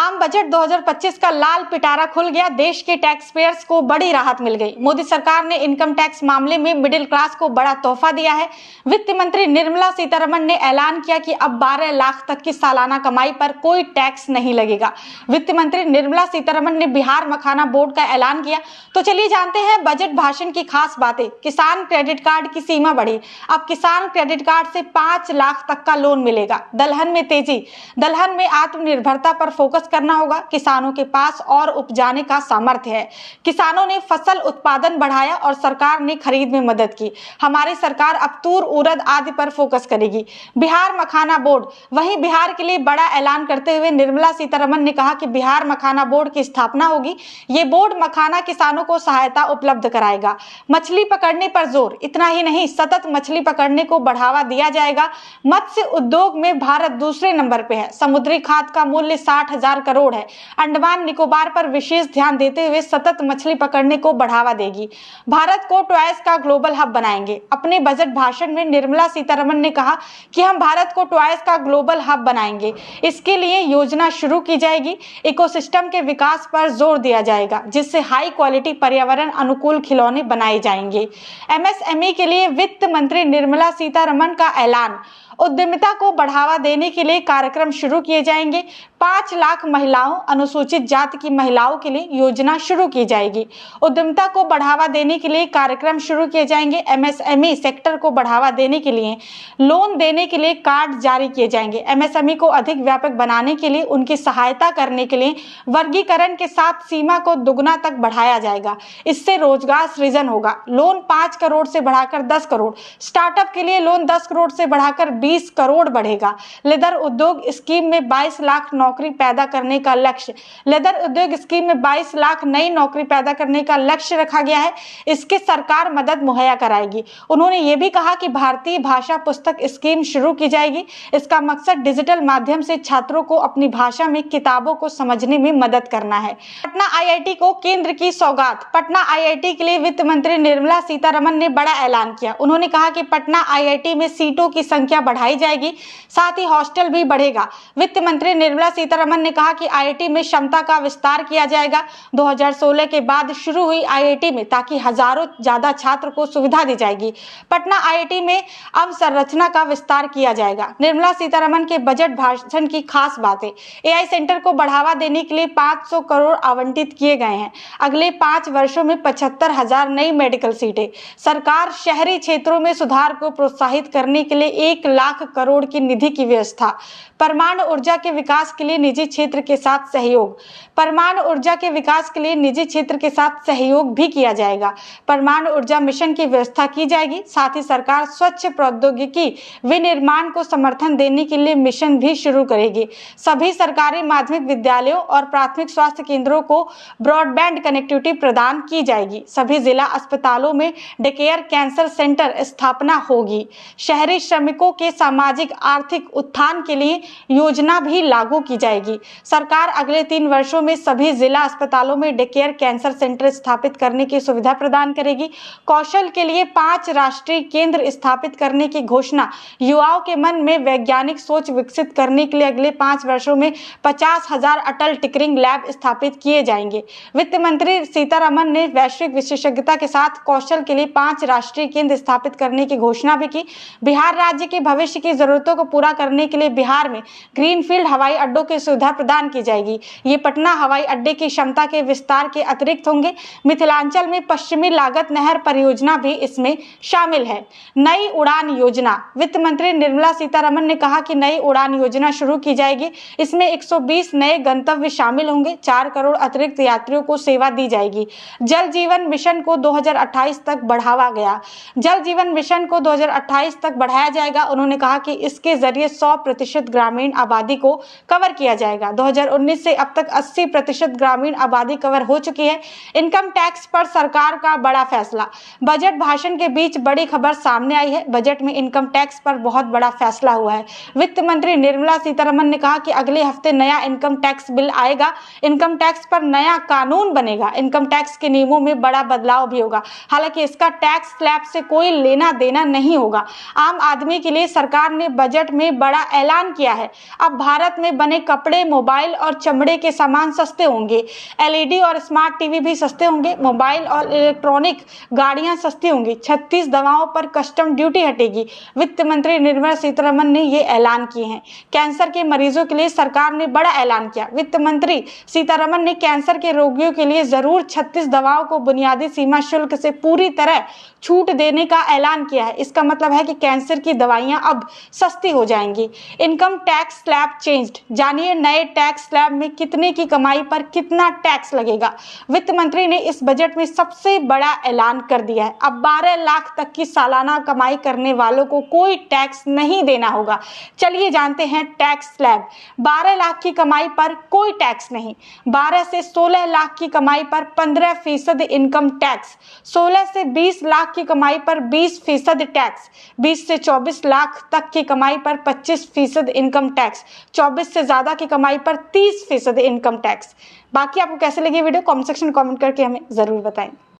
आम बजट 2025 का लाल पिटारा खुल गया। देश के टैक्स पेयर्स को बड़ी राहत मिल गई। मोदी सरकार ने इनकम टैक्स मामले में मिडिल क्लास को बड़ा तोहफा दिया है। वित्त मंत्री निर्मला सीतारमण ने ऐलान किया कि अब 12 लाख तक की सालाना कमाई पर कोई टैक्स नहीं लगेगा। वित्त मंत्री निर्मला सीतारमण ने बिहार मखाना बोर्ड का ऐलान किया। तो चलिए जानते हैं बजट भाषण की खास बातें। किसान क्रेडिट कार्ड की सीमा बढ़ी। अब किसान क्रेडिट कार्ड से 5 लाख तक का लोन मिलेगा। दलहन में तेजी। दलहन में आत्मनिर्भरता पर फोकस करना होगा। किसानों के पास और उपजाने का सामर्थ्य है। किसानों ने फसल उत्पादन बढ़ाया और सरकार ने खरीद में मदद की। हमारी सरकार अब तूर, उड़द आदि पर फोकस करेगी। बिहार मखाना बोर्ड। वहीं बिहार के लिए बड़ा ऐलान करते हुए निर्मला सीतारमण ने कहा कि बिहार मखाना बोर्ड की स्थापना होगी। ये बोर्ड मखाना किसानों को सहायता उपलब्ध कराएगा। मछली पकड़ने पर जोर। इतना ही नहीं, सतत मछली पकड़ने को बढ़ावा दिया जाएगा। मत्स्य उद्योग में भारत दूसरे नंबर पे है। समुद्री खाद का मूल्य 60,000 करोड़ है। अंडमान निकोबार पर विशेष ध्यान देते हुए सतत मछली पकड़ने को बढ़ावा देगी। भारत को टॉयज का ग्लोबल हब बनाएंगे। अपने बजट भाषण में निर्मला सीतारमण ने कहा कि हम भारत को टॉयज का ग्लोबल हब बनाएंगे। इसके लिए योजना शुरू की जाएगी। इकोसिस्टम के विकास पर जोर दिया जाएगा, जिससे हाई क्वालिटी पर्यावरण अनुकूल खिलौने बनाए जाएंगे। एमएसएमई के लिए वित्त मंत्री निर्मला सीतारमण का ऐलान। उद्यमिता को बढ़ावा देने के लिए कार्यक्रम शुरू किए जाएंगे। 5 लाख महिलाओं, अनुसूचित जाति की महिलाओं के लिए योजना शुरू की जाएगी। उद्यमिता को बढ़ावा देने के लिए कार्यक्रम शुरू किए जाएंगे। एमएसएमई सेक्टर को बढ़ावा देने के लिए लोन देने के लिए कार्ड जारी किए जाएंगे। एमएसएमई को अधिक व्यापक बनाने के लिए उनकी सहायता करने के लिए वर्गीकरण के साथ सीमा को दुगना तक बढ़ाया जाएगा। इससे रोजगार सृजन होगा। लोन 5 करोड़ से बढ़ाकर 10 करोड़। स्टार्टअप के लिए लोन 10 करोड़ से बढ़ाकर 20 करोड़ बढ़ेगा। लेदर उद्योग स्कीम में 22 लाख नौकरी पैदा करने का लक्ष्य। लेदर उद्योग स्कीम में 22 लाख नई नौकरी पैदा करने का लक्ष्य रखा गया है। इसके सरकार मदद मुहैया कराएगी। उन्होंने ये भी कहा कि भारतीय भाषा पुस्तक स्कीम शुरू की जाएगी। इसका मकसद डिजिटल माध्यम से छात्रों को अपनी भाषा में किताबों को समझने में मदद करना है। पटना आईआईटी को केंद्र की सौगात। पटना आईआईटी के लिए वित्त मंत्री निर्मला सीतारमण ने बड़ा ऐलान किया। उन्होंने कहा कि पटना आईआईटी में सीटों की संख्या बढ़ाई जाएगी, साथ ही हॉस्टल भी बढ़ेगा। वित्त मंत्री निर्मला सीतारमण ने कहा कि आईआईटी में क्षमता का विस्तार किया जाएगा। 2016 के बाद शुरू हुई आईआईटी में ताकि हजारों ज्यादा छात्र को सुविधा दी जाएगी। पटना आईआईटी में अवसंरचना का विस्तार किया जाएगा। निर्मला सीतारमण के बजट भाषण की खास बातें। एआई सेंटर को बढ़ावा देने के लिए 500 करोड़ आवंटित किए गए हैं। अगले 5 वर्षों में 75,000 नई मेडिकल सीटें। सरकार शहरी क्षेत्रों में सुधार को प्रोत्साहित करने के लिए 1 लाख करोड़ की निधि की व्यवस्था। परमाणु ऊर्जा के विकास के लिए निजी क्षेत्र के साथ सहयोग। परमाणु ऊर्जा के विकास के लिए निजी क्षेत्र के साथ सहयोग भी किया जाएगा। परमाणु ऊर्जा मिशन की व्यवस्था की जाएगी। साथ ही सरकार स्वच्छ प्रौद्योगिकी विनिर्माण को समर्थन देने के लिए मिशन भी शुरू करेगी। सभी सरकारी माध्यमिक विद्यालयों और प्राथमिक स्वास्थ्य केंद्रों को ब्रॉडबैंड कनेक्टिविटी प्रदान की जाएगी। सभी जिला अस्पतालों में डेकेयर कैंसर सेंटर स्थापना होगी। शहरी श्रमिकों के सामाजिक आर्थिक उत्थान के लिए योजना भी लागू की जाएगी। सरकार अगले 3 वर्षों में सभी जिला अस्पतालों में डेकेयर कैंसर सेंटर स्थापित करने की सुविधा प्रदान करेगी। कौशल के लिए 5 राष्ट्रीय केंद्र स्थापित करने की घोषणा। युवाओं के मन में वैज्ञानिक सोच विकसित करने के लिए अगले 5 वर्षों में 50,000 अटल टिंकरिंग लैब स्थापित किए जाएंगे। वित्त मंत्री सीतारमण ने वैश्विक विशेषज्ञता के साथ कौशल के लिए 5 राष्ट्रीय केंद्र स्थापित करने की घोषणा भी की। बिहार राज्य के भविष्य की जरूरतों को पूरा करने के लिए बिहार में ग्रीनफील्ड हवाई अड्डों की सुविधा प्रदान की जाएगी। ये पटना हवाई अड्डे की क्षमता के विस्तार के अतिरिक्त होंगे। मिथिलांचल में पश्चिमी लागत नहर परियोजना भी इसमें शामिल है। नई उड़ान योजना। वित्त मंत्री निर्मला सीतारमण ने कहा कि नई उड़ान योजना शुरू की जाएगी। इसमें 120 नए गंतव्य शामिल होंगे। 4 करोड़ अतिरिक्त यात्रियों को सेवा दी जाएगी। जल जीवन मिशन को 2028 तक बढ़ावा गया। जल जीवन मिशन को 2028 तक बढ़ाया जाएगा। उन्होंने कहा कि इसके जरिए 100% ग्रामीण आबादी को कवर किया जाएगा। 2019 से अब तक 80% ग्रामीण आबादी कवर हो चुकी है। इनकम टैक्स पर सरकार का बड़ा फैसला। बजट भाषण के बीच बड़ी खबर सामने आई है। बजट में इनकम टैक्स पर बहुत बड़ा फैसला हुआ है। वित्त मंत्री निर्मला सीतारमण ने कहा कि अगले हफ्ते नया इनकम टैक्स बिल आएगा। इनकम टैक्स पर नया कानून बनेगा। इनकम टैक्स के नियमों में बड़ा बदलाव भी होगा। हालांकि इसका टैक्स स्लैब से कोई लेना देना नहीं होगा। आम आदमी के लिए सरकार ने बजट में बड़ा ऐलान किया है। अब भारत में बने कपड़े, मोबाइल और चमड़े के सामान सस्ते होंगे। एलईडी और स्मार्ट टीवी भी सस्ते होंगे। मोबाइल और इलेक्ट्रॉनिक गाड़ियां सस्ती होंगी। 36 दवाओं पर कस्टम ड्यूटी हटेगी। वित्त मंत्री निर्मला सीतारमण ने ये ऐलान किए हैं। कैंसर के मरीजों के लिए सरकार ने बड़ा ऐलान किया। वित्त मंत्री सीतारमण ने कैंसर के रोगियों के लिए जरूर 36 दवाओं को बुनियादी सीमा शुल्क से पूरी तरह छूट देने का ऐलान किया है। इसका मतलब है कि कैंसर की दवाइयां अब सस्ती हो जाएंगी। Income tax slab changed. जानिए नए टैक्स स्लैब में कितने की कमाई पर कितना टैक्स लगेगा। वित्त मंत्री ने इस बजट में सबसे बड़ा ऐलान कर दिया है। अब 12 लाख तक की सालाना कमाई करने वालों को कोई टैक्स नहीं देना होगा। चलिए जानते हैं टैक्स स्लैब। 12 लाख की कमाई पर कोई टैक्स नहीं। 12 से 16 लाख की कमाई पर 15% इनकम टैक्स। 16 से 20 लाख की कमाई पर 20% टैक्स। 20 से 24 लाख तक की कमाई पर 25% इनकम टैक्स। 24 से ज्यादा की कमाई पर 30% इनकम टैक्स। बाकी आपको कैसे लगी वीडियो कमेंट सेक्शन में कमेंट करके हमें जरूर बताएं।